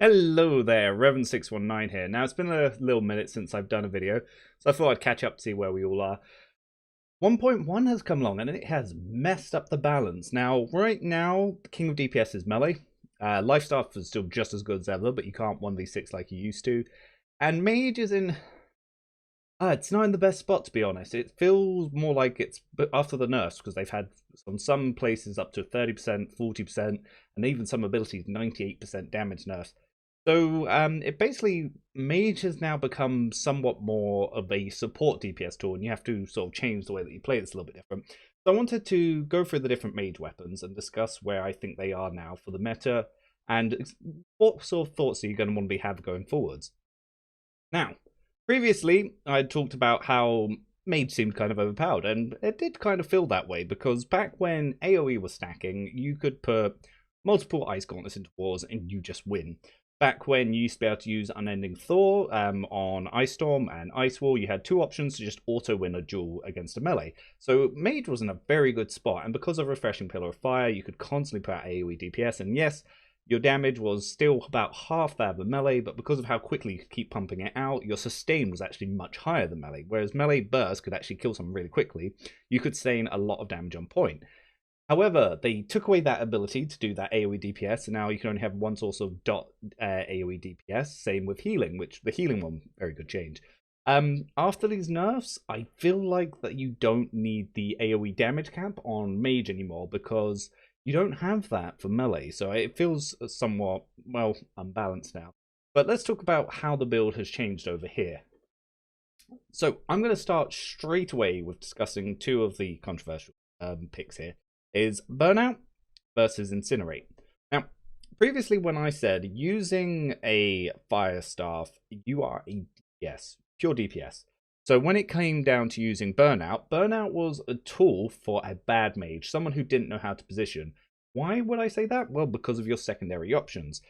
Hello there, Revan619 here. Now, it's been a little minute since I've done a video, so I thought I'd catch up to see where we all are. 1.1 has come along, and it has messed up the balance. Now, right now, the king of DPS is melee. Life Staff is still just as good as ever, but you can't 1v6 like you used to. And Mage is in... it's not in the best spot, to be honest. It feels more like it's after the nerfs, because they've had on some places up to 30%, 40%, and even some abilities 98% damage nerfs. So it basically, Mage has now become somewhat more of a support DPS tool, and you have to sort of change the way that you play this a little bit different. So I wanted to go through the different Mage weapons and discuss where I think they are now for the meta, and what sort of thoughts are you going to have going forwards. Now, previously, I talked about how Mage seemed kind of overpowered, and it did kind of feel that way, because back when AoE was stacking, you could put multiple Ice Gauntlets into wars and you just win. Back when you used to be able to use Unending Thaw on Ice Storm and Ice Wall, you had two options to just auto-win a duel against a melee. So Mage was in a very good spot, and because of Refreshing Pillar of Fire, you could constantly put out AoE DPS, and yes, your damage was still about half that of the melee, but because of how quickly you could keep pumping it out, your sustain was actually much higher than melee. Whereas melee burst could actually kill someone really quickly, you could sustain a lot of damage on point. However, they took away that ability to do that AoE DPS, and now you can only have one source of AoE DPS. Same with healing, which the healing one, very good change. After these nerfs, I feel like that you don't need the AoE damage cap on Mage anymore, because you don't have that for melee, so it feels somewhat, well, unbalanced now. But let's talk about how the build has changed over here. So I'm going to start straight away with discussing two of the controversial picks here. Is Burnout versus Incinerate. Now, previously when I said using a Fire Staff, you are a DPS, pure DPS. So when it came down to using Burnout, Burnout was a tool for a bad mage, someone who didn't know how to position. Why would I say that? Well, because of your secondary options.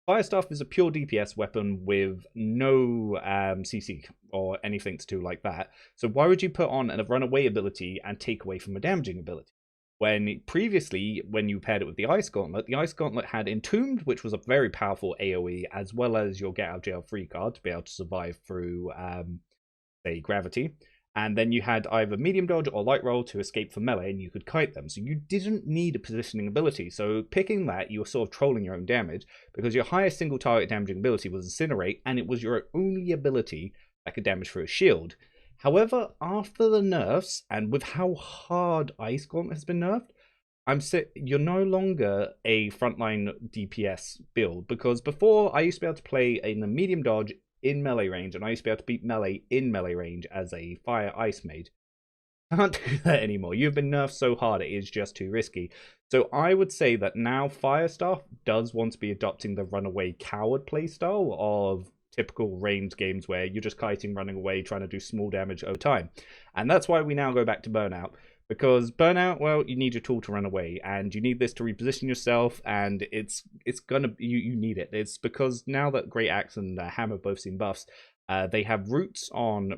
Fire Staff is a pure DPS weapon with no CC or anything to do like that. So why would you put on a runaway ability and take away from a damaging ability? When previously, when you paired it with the Ice Gauntlet had Entombed, which was a very powerful AoE, as well as your Get Out of Jail Free card to be able to survive through, say, gravity. And then you had either Medium Dodge or Light Roll to escape from melee, and you could kite them. So you didn't need a positioning ability. So picking that, you were sort of trolling your own damage, because your highest single target damaging ability was Incinerate, and it was your only ability that could damage through a shield. However, after the nerfs, and with how hard Ice Gauntlet has been nerfed, you're no longer a frontline DPS build, because before I used to be able to play in a medium dodge in melee range, and I used to be able to beat melee in melee range as a fire ice mage. I can't do that anymore. You've been nerfed so hard, it is just too risky. So I would say that now Fire Staff does want to be adopting the runaway coward playstyle of typical ranged games where you're just kiting, running away, trying to do small damage over time. And that's why we now go back to Burnout. Because Burnout, well, you need your tool to run away, and you need this to reposition yourself, and it's gonna, you need it. It's because now that Great Axe and Hammer both seen buffs, they have roots on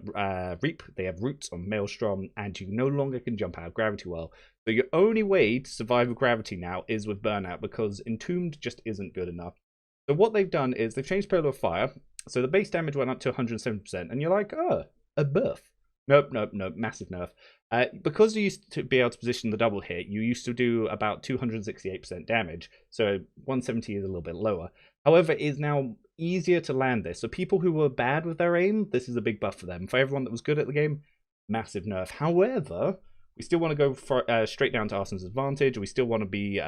Reap, they have roots on Maelstrom, and you no longer can jump out of Gravity Well. So your only way to survive with Gravity now is with Burnout, because Entombed just isn't good enough. So what they've done is they've changed Pillar of Fire, so the base damage went up to 170%, and you're like, oh, a buff. Nope, massive nerf. Because you used to be able to position the double hit, you used to do about 268% damage, so 170 is a little bit lower. However, it is now easier to land this, so people who were bad with their aim, this is a big buff for them. For everyone that was good at the game, massive nerf. However, we still want to go straight down to Arsenal's advantage. We still want to be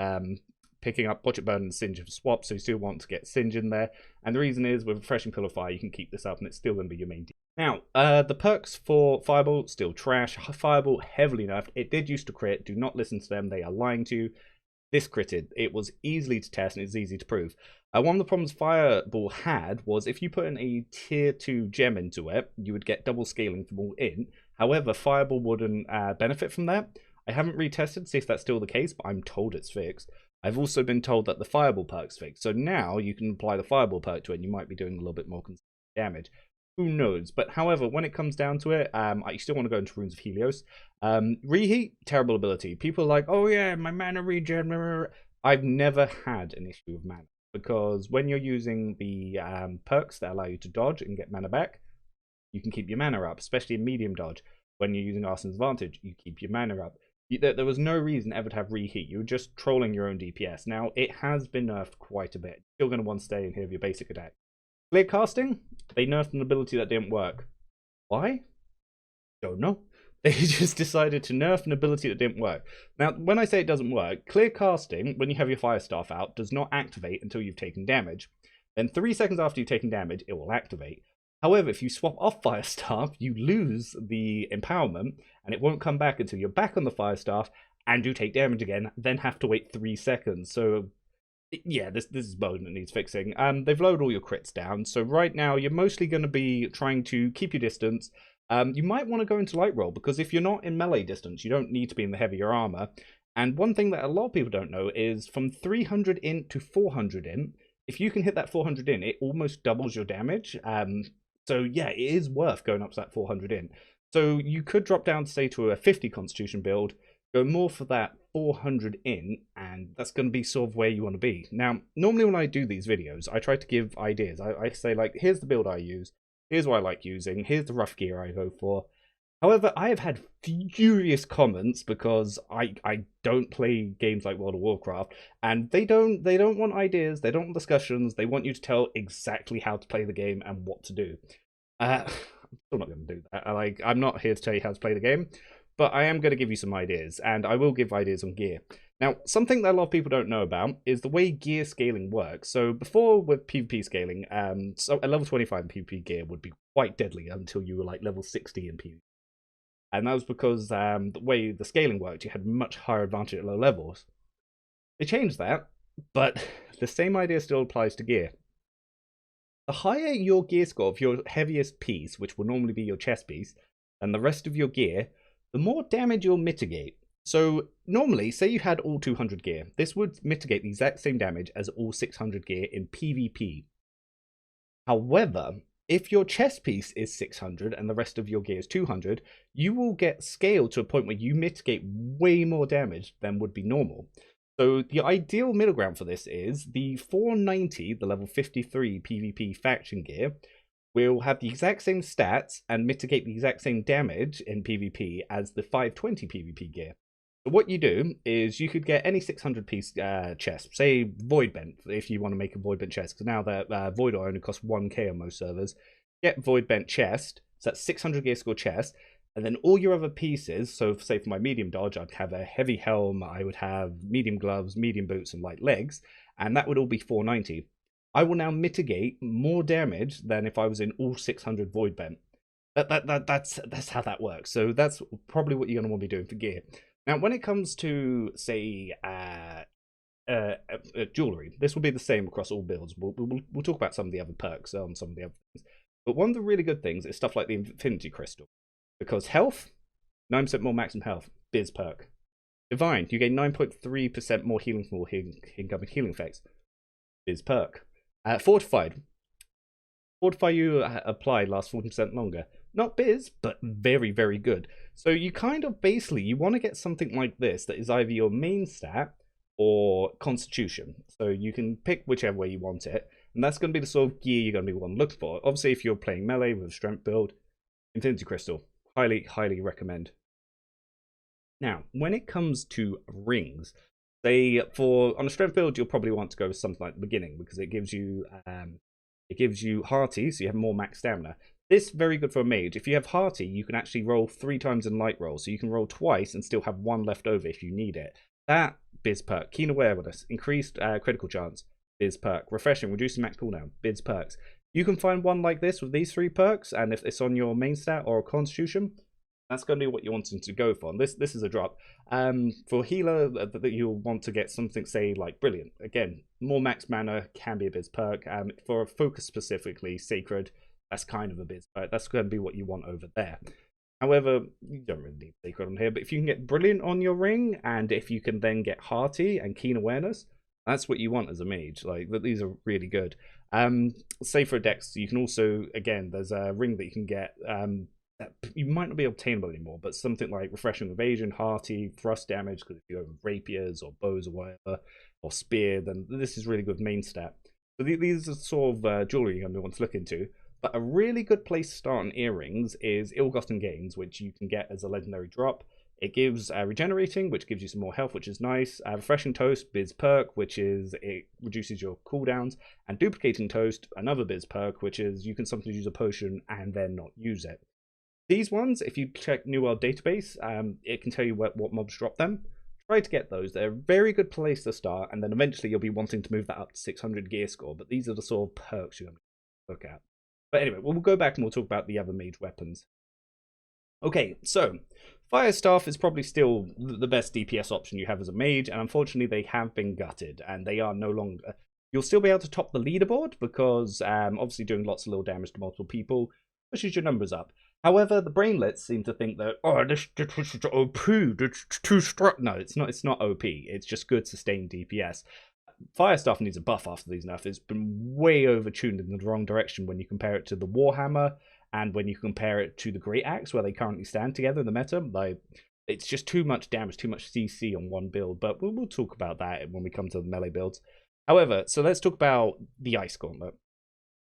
picking up Watch It Burn and Singe for swap, so you still want to get Singe in there. And the reason is, with Refreshing Pillar of Fire, you can keep this up, and it's still going to be your main deal. Now, the perks for Fireball, still trash. Fireball, heavily nerfed. It did used to crit. Do not listen to them. They are lying to you. This critted. It was easily to test, and it's easy to prove. One of the problems Fireball had was if you put in a tier 2 gem into it, you would get double scaling from all in. However, Fireball wouldn't benefit from that. I haven't retested to see if that's still the case, but I'm told it's fixed. I've also been told that the Fireball perk's fixed. So now you can apply the Fireball perk to it, and you might be doing a little bit more damage. Who knows? But however, when it comes down to it, I still want to go into Runes of Helios. Reheat, terrible ability. People are like, oh yeah, my mana regen. I've never had an issue with mana. because when you're using the perks that allow you to dodge and get mana back, you can keep your mana up, especially in medium dodge. When you're using Arsenal's Advantage, you keep your mana up. There was no reason ever to have reheat. You were just trolling your own DPS. Now, it has been nerfed quite a bit. You're going to want to stay in here with your basic attack. Clear casting, they nerfed an ability that didn't work. Why? Don't know. They just decided to nerf an ability that didn't work. Now, when I say it doesn't work, clear casting, when you have your fire staff out, does not activate until you've taken damage. Then 3 seconds after you've taken damage, it will activate. However, if you swap off fire staff, you lose the empowerment, and it won't come back until you're back on the fire staff, and you take damage again, then have to wait 3 seconds. So yeah, this is bug that needs fixing. They've lowered all your crits down, so right now you're mostly going to be trying to keep your distance. You might want to go into light roll, because if you're not in melee distance, you don't need to be in the heavier armor. And one thing that a lot of people don't know is from 300 in to 400 in, if you can hit that 400 in, it almost doubles your damage. So yeah, it is worth going up to that 400 in. So you could drop down, say, to a 50 constitution build, go more for that 400 in, and that's going to be sort of where you want to be. Now, normally when I do these videos, I try to give ideas. I say, like, here's the build I use, here's what I like using, here's the rough gear I go for. However, I have had furious comments because I don't play games like World of Warcraft, and they don't want ideas, they don't want discussions, they want you to tell exactly how to play the game and what to do. I'm still not going to do that. I'm not here to tell you how to play the game, but I am going to give you some ideas, and I will give ideas on gear. Now, something that a lot of people don't know about is the way gear scaling works. So before, with PvP scaling, so a level 25 in PvP gear would be quite deadly until you were like level 60 in PvP. And that was because the way the scaling worked, you had much higher advantage at low levels. They changed that, but the same idea still applies to gear. The higher your gear score of your heaviest piece, which will normally be your chest piece, and the rest of your gear, the more damage you'll mitigate. So normally, say you had all 200 gear, this would mitigate the exact same damage as all 600 gear in PvP. However, if your chest piece is 600 and the rest of your gear is 200, you will get scaled to a point where you mitigate way more damage than would be normal. So the ideal middle ground for this is the 490, the level 53 PvP faction gear, will have the exact same stats and mitigate the exact same damage in PvP as the 520 PvP gear. So what you do is you could get any 600 piece chest, say Void Bent, if you want to make a Void Bent chest, because now that Void Ore only costs 1k on most servers. Get Void Bent chest, so that's 600 gear score chest, and then all your other pieces, so say for my medium dodge, I'd have a heavy helm, I would have medium gloves, medium boots, and light legs, and that would all be 490. I will now mitigate more damage than if I was in all 600 Void Bent. That's how that works. So that's probably what you're going to want to be doing for gear. Now, when it comes to, say, jewelry, this will be the same across all builds. We'll talk about some of the other perks on some of the other things. But one of the really good things is stuff like the Infinity Crystal. Because health, 9% more maximum health, biz perk. Divine, you gain 9.3% more healing from all incoming healing effects, biz perk. Fortified. Fortify you apply lasts 40% longer. Not biz, but very, very good. So you kind of basically, you want to get something like this that is either your main stat or constitution. So you can pick whichever way you want it. And that's going to be the sort of gear you're going to be wanting to look for. Obviously, if you're playing melee with a strength build, Infinity Crystal, highly, highly recommend. Now, when it comes to rings, say on a strength build, you'll probably want to go with something like the beginning because it gives you hearty, so you have more max stamina. This very good for a mage. If you have hearty, you can actually roll 3 times in light roll, so you can roll twice and still have 1 left over if you need it. That biz perk. Keen awareness, increased critical chance, biz perk. Refreshing, reducing max cooldown, biz perks. You can find one like this with these 3 perks, and if it's on your main stat or constitution, that's going to be what you're wanting to go for. And this is a drop. For healer, that you'll want to get something, say, like Brilliant. Again, more max mana can be a biz perk. For focus specifically, Sacred, that's kind of a biz perk. That's going to be what you want over there. However, you don't really need Sacred on here, but if you can get Brilliant on your ring, and if you can then get Hearty and Keen Awareness, that's what you want as a mage. Like, these are really good. Say for Dex, you can also, again, there's a ring that you can get that you might not be obtainable anymore, but something like Refreshing Evasion, Hearty, Thrust damage, because if you have rapiers or bows or whatever, or spear, then this is really good main stat. So these are sort of jewelry you're going to want to look into. But a really good place to start on earrings is Ill-Gotten Gains, which you can get as a legendary drop. It gives regenerating, which gives you some more health, which is nice. Refreshing Toast, Biz perk, which is it reduces your cooldowns. And Duplicating Toast, another Biz perk, which is you can sometimes use a potion and then not use it. These ones, if you check New World Database, it can tell you what mobs drop them. Try to get those. They're a very good place to start, and then eventually you'll be wanting to move that up to 600 gear score. But these are the sort of perks you're going to look at. But anyway, we'll go back and we'll talk about the other mage weapons. Okay, so Fire Staff is probably still the best DPS option you have as a mage, and unfortunately they have been gutted, and they are no longer... You'll still be able to top the leaderboard, because obviously doing lots of little damage to multiple people pushes your numbers up. However, the brainlets seem to think that, oh, this is OP, it's too strong. No, it's not OP, it's just good sustained DPS. Fire Staff needs a buff after these nerfs. It's been way overtuned in the wrong direction when you compare it to the Warhammer and when you compare it to the Great Axe, where they currently stand together in the meta. Like, it's just too much damage, too much CC on one build, but we'll talk about that when we come to the melee builds. However, so let's talk about the Ice Gauntlet.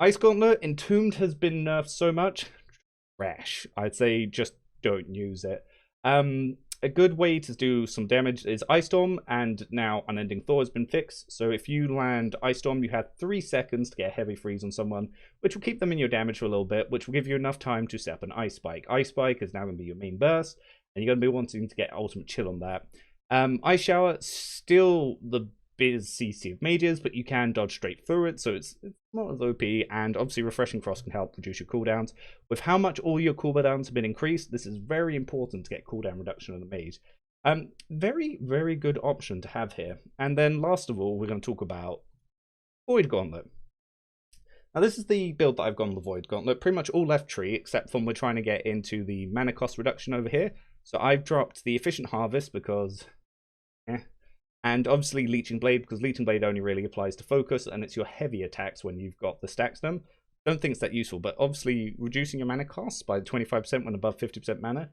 Ice Gauntlet, Entombed has been nerfed so much. Trash. I'd say just don't use it. A good way to do some damage is Ice Storm, and now Unending Thaw has been fixed. So if you land Ice Storm, you have 3 seconds to get a heavy freeze on someone, which will keep them in your damage for a little bit, which will give you enough time to set up an Ice Spike. Ice Spike is now going to be your main burst, and you're going to be wanting to get ultimate chill on that. Ice Shower, still the biz CC of mages, but you can dodge straight through it, so it's not as OP, and obviously Refreshing Frost can help reduce your cooldowns. With how much all your cooldowns have been increased, this is very important to get cooldown reduction on the mage. Very, very good option to have here. And then last of all, we're going to talk about Void Gauntlet. Now this is the build that I've gone the Void Gauntlet, pretty much all left tree, except from we're trying to get into the mana cost reduction over here. So I've dropped the Efficient Harvest because... and obviously Leeching Blade, because Leeching Blade only really applies to focus, and it's your heavy attacks when you've got the stacks done. Don't think it's that useful, but obviously reducing your mana costs by 25% when above 50% mana,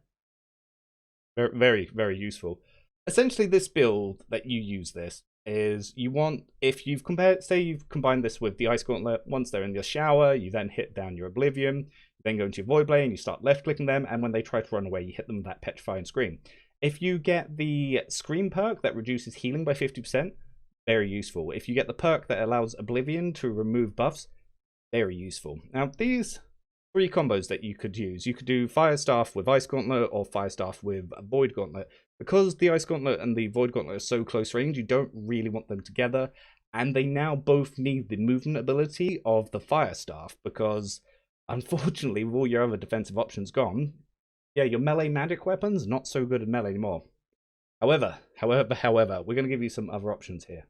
very, very useful. Essentially, this build that you use this is you want, if you've compared, say you've combined this with the Ice Gauntlet, once they're in your shower, you then hit down your Oblivion, you then go into your Void Blade, and you start left-clicking them, and when they try to run away, you hit them with that Petrifying Scream. If you get the Scream perk that reduces healing by 50%, very useful. If you get the perk that allows Oblivion to remove buffs, very useful. Now, these 3 combos that you could use, you could do Fire Staff with Ice Gauntlet or Fire Staff with Void Gauntlet. Because the Ice Gauntlet and the Void Gauntlet are so close range, you don't really want them together, and they now both need the movement ability of the Fire Staff, because unfortunately, with all your other defensive options gone, yeah, your melee magic weapons, not so good at melee anymore. However, we're going to give you some other options here.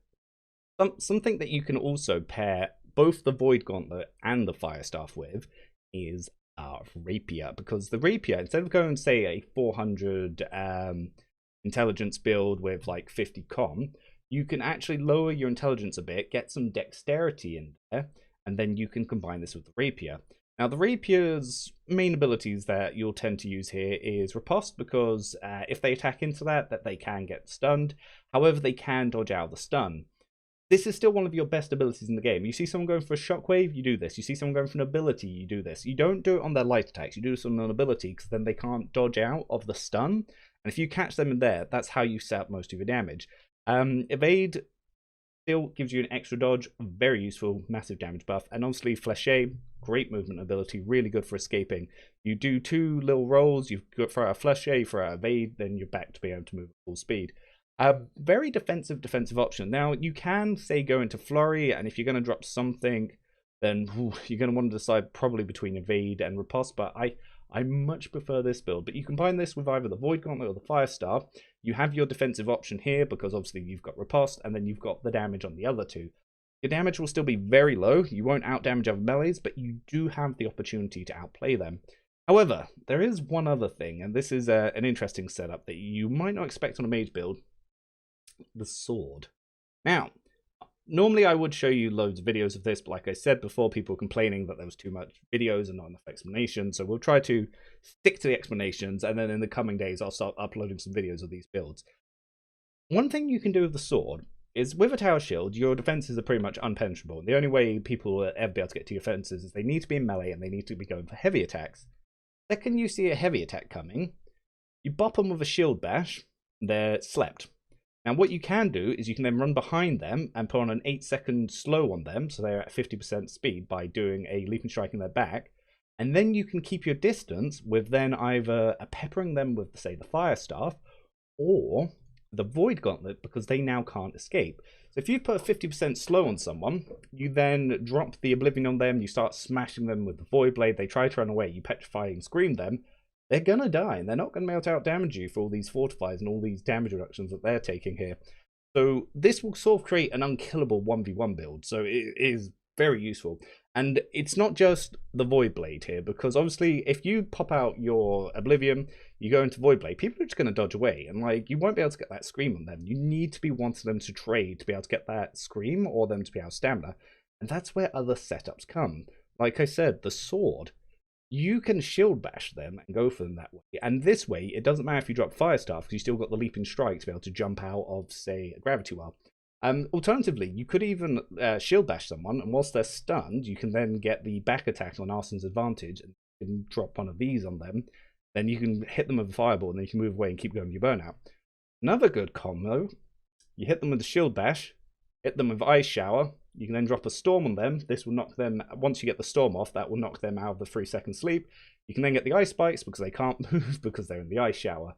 Something that you can also pair both the Void Gauntlet and the Fire Staff with is Rapier, because the Rapier, instead of going, say, a 400 intelligence build with like 50 con, you can actually lower your intelligence a bit, get some dexterity in there, and then you can combine this with the Rapier. Now, the Rapier's main abilities that you'll tend to use here is Riposte, because if they attack into that they can get stunned. However, they can dodge out of the stun. This is still one of your best abilities in the game. You see someone going for a shockwave, you do this. You see someone going for an ability, you do this. You don't do it on their light attacks, you do this on an ability, because then they can't dodge out of the stun. And if you catch them in there, that's how you set up most of your damage. Evade still gives you an extra dodge, very useful, massive damage buff. And obviously Fléché, great movement ability, really good for escaping. You do 2 little rolls, you throw out a Fléché, throw out Evade, then you're back to be able to move at full speed. Very defensive option. Now, you can, say, go into Flurry, and if you're going to drop something, then you're going to want to decide probably between Evade and Riposte, but I much prefer this build. But you combine this with either the Void Gauntlet or the Fire Staff. You have your defensive option here, because obviously you've got Riposte, and then you've got the damage on the other 2. Your damage will still be very low, you won't outdamage other melees, but you do have the opportunity to outplay them. However, there is one other thing, and this is an interesting setup that you might not expect on a mage build. The sword. Now, normally I would show you loads of videos of this, but like I said before, people were complaining that there was too much videos and not enough explanation, so we'll try to stick to the explanations, and then in the coming days I'll start uploading some videos of these builds. One thing you can do with the sword is with a tower shield, your defenses are pretty much unpenetrable. The only way people will ever be able to get to your defenses is they need to be in melee and they need to be going for heavy attacks. Second you see a heavy attack coming, you bop them with a shield bash, they're slept. Now what you can do is you can then run behind them and put on an 8-second slow on them, so they're at 50% speed by doing a leaping strike in their back. And then you can keep your distance with then either peppering them with, say, the fire staff, or the void gauntlet, because they now can't escape. So if you put a 50% slow on someone, you then drop the oblivion on them, you start smashing them with the void blade, they try to run away, you petrify and scream them, they're gonna die, and they're not gonna be able to out damage you for all these fortifiers and all these damage reductions that they're taking here. So this will sort of create an unkillable 1v1 build, so it is very useful. And it's not just the Void Blade here, because obviously if you pop out your Oblivion, you go into Void Blade, people are just going to dodge away, and like you won't be able to get that Scream on them. You need to be wanting them to trade to be able to get that Scream, or them to be able to stamina, and that's where other setups come. Like I said, the sword, you can shield bash them and go for them that way, and this way it doesn't matter if you drop Fire Staff, because you still got the Leaping Strike to be able to jump out of, say, a Gravity Well. Alternatively, you could even shield bash someone, and whilst they're stunned, you can then get the back attack on Arsenal's advantage, and you can drop one of these on them. Then you can hit them with a fireball, and then you can move away and keep going with your burnout. Another good combo, you hit them with the shield bash, hit them with ice shower, you can then drop a storm on them. This will knock them, once you get the storm off, that will knock them out of the 3-second sleep. You can then get the ice spikes because they can't move because they're in the ice shower.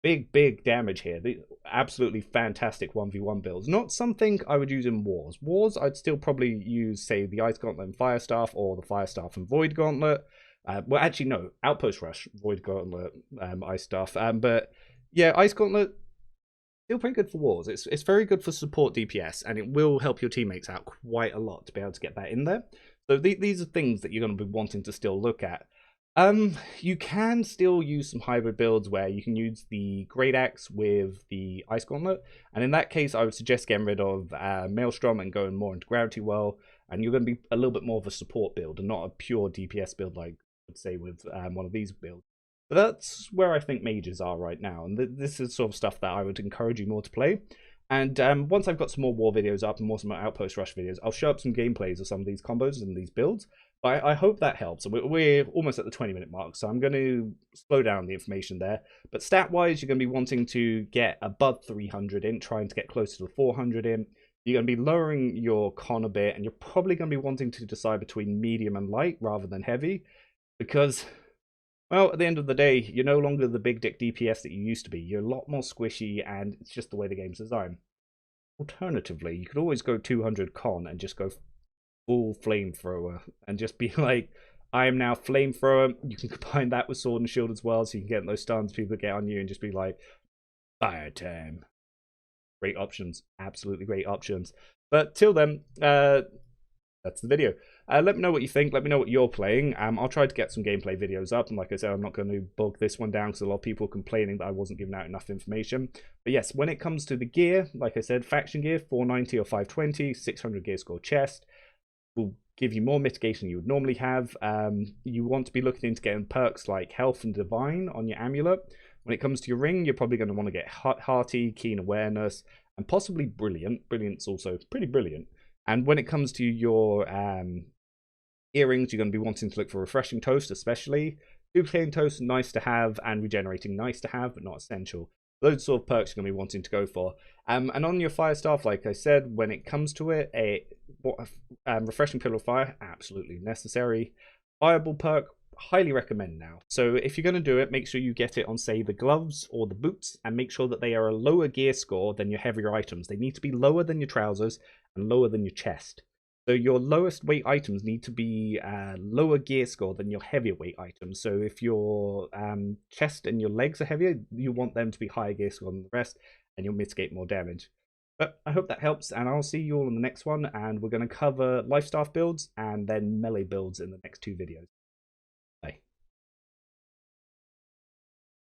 Big damage here. The absolutely fantastic 1v1 builds. Not something I would use in Wars. Wars, I'd still probably use, say, the Ice Gauntlet and Fire Staff, or the Fire Staff and Void Gauntlet. Well, actually, no. Outpost Rush, Void Gauntlet, Ice Staff. But, yeah, Ice Gauntlet, still pretty good for Wars. It's very good for support DPS, and it will help your teammates out quite a lot to be able to get that in there. So these are things that you're going to be wanting to still look at. You can still use some hybrid builds where you can use the Great Axe with the Ice Gauntlet, and in that case I would suggest getting rid of Maelstrom and going more into Gravity Well, and you're going to be a little bit more of a support build and not a pure DPS build like I would say with one of these builds. But that's where I think mages are right now, and this is sort of stuff that I would encourage you more to play. And once I've got some more war videos up and more some Outpost Rush videos, I'll show up some gameplays of some of these combos and these builds. But I hope that helps. We're almost at the 20-minute mark, so I'm going to slow down the information there. But stat-wise, you're going to be wanting to get above 300 in, trying to get closer to the 400 in. You're going to be lowering your con a bit, and you're probably going to be wanting to decide between medium and light rather than heavy. Because, well, at the end of the day, you're no longer the big dick DPS that you used to be. You're a lot more squishy, and it's just the way the game's designed. Alternatively, you could always go 200 con and just go full flamethrower and just be like, I am now flamethrower. You can combine that with sword and shield as well, so you can get those stuns people get on you and just be like, fire time. Great options, absolutely great options. But till then, that's the video. Let me know what you think. Let me know what you're playing. I'll try to get some gameplay videos up. And like I said, I'm not going to bog this one down because a lot of people are complaining that I wasn't giving out enough information. But yes, when it comes to the gear, like I said, faction gear, 490 or 520, 600 gear score chest, will give you more mitigation than you would normally have. You want to be looking into getting perks like Health and Divine on your amulet. When it comes to your ring, you're probably going to want to get Hearty, Keen Awareness, and possibly Brilliant. Brilliant's also pretty brilliant. And when it comes to your earrings, you're going to be wanting to look for Refreshing Toast, especially. Duplicating Toast, nice to have, and Regenerating, nice to have, but not essential. Those sort of perks you're going to be wanting to go for. And on your Fire Staff, like I said, when it comes to it, Refreshing Pillar of Fire, absolutely necessary. Fireball perk, highly recommend now. So if you're going to do it, make sure you get it on, say, the gloves or the boots, and make sure that they are a lower gear score than your heavier items. They need to be lower than your trousers and lower than your chest. So your lowest weight items need to be lower gear score than your heavier weight items. So if your chest and your legs are heavier, you want them to be higher gear score than the rest, and you'll mitigate more damage. But I hope that helps, and I'll see you all in the next one, and we're going to cover life staff builds and then melee builds in the next 2 videos.